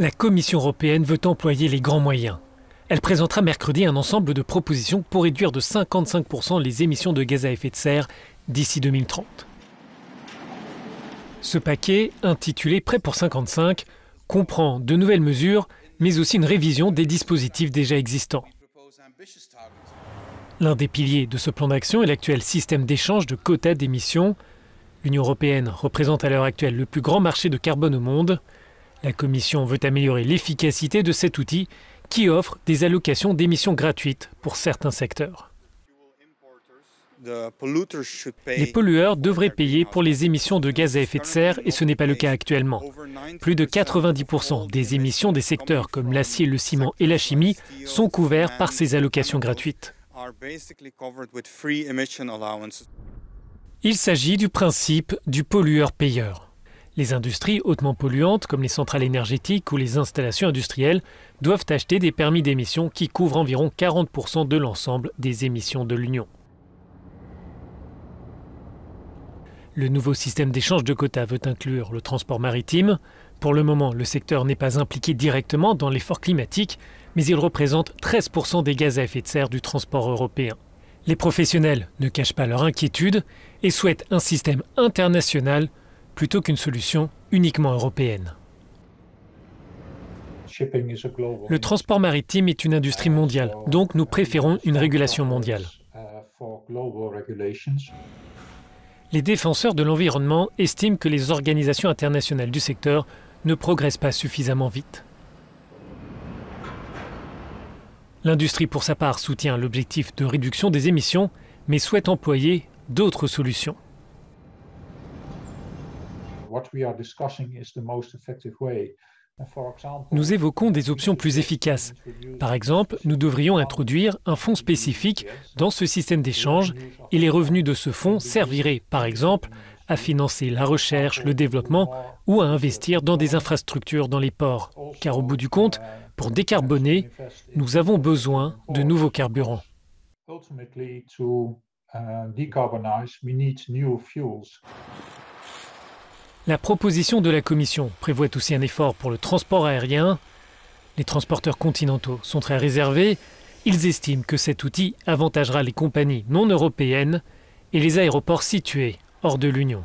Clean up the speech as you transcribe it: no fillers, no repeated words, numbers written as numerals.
La Commission européenne veut employer les grands moyens. Elle présentera mercredi un ensemble de propositions pour réduire de 55% les émissions de gaz à effet de serre d'ici 2030. Ce paquet, intitulé Prêt pour 55, comprend de nouvelles mesures, mais aussi une révision des dispositifs déjà existants. L'un des piliers de ce plan d'action est l'actuel système d'échange de quotas d'émissions. L'Union européenne représente à l'heure actuelle le plus grand marché de carbone au monde. La Commission veut améliorer l'efficacité de cet outil qui offre des allocations d'émissions gratuites pour certains secteurs. Les pollueurs devraient payer pour les émissions de gaz à effet de serre et ce n'est pas le cas actuellement. Plus de 90% des émissions des secteurs comme l'acier, le ciment et la chimie sont couverts par ces allocations gratuites. Il s'agit du principe du pollueur-payeur. Les industries hautement polluantes, comme les centrales énergétiques ou les installations industrielles, doivent acheter des permis d'émission qui couvrent environ 40% de l'ensemble des émissions de l'Union. Le nouveau système d'échange de quotas veut inclure le transport maritime. Pour le moment, le secteur n'est pas impliqué directement dans l'effort climatique, mais il représente 13% des gaz à effet de serre du transport européen. Les professionnels ne cachent pas leur inquiétude et souhaitent un système international plutôt qu'une solution uniquement européenne. Le transport maritime est une industrie mondiale, donc nous préférons une régulation mondiale. Les défenseurs de l'environnement estiment que les organisations internationales du secteur ne progressent pas suffisamment vite. L'industrie, pour sa part, soutient l'objectif de réduction des émissions, mais souhaite employer d'autres solutions. Nous évoquons des options plus efficaces. Par exemple, nous devrions introduire un fonds spécifique dans ce système d'échange et les revenus de ce fonds serviraient, par exemple, à financer la recherche, le développement ou à investir dans des infrastructures dans les ports. Car au bout du compte, pour décarboner, nous avons besoin de nouveaux carburants. La proposition de la Commission prévoit aussi un effort pour le transport aérien. Les transporteurs continentaux sont très réservés. Ils estiment que cet outil avantagera les compagnies non européennes et les aéroports situés hors de l'Union.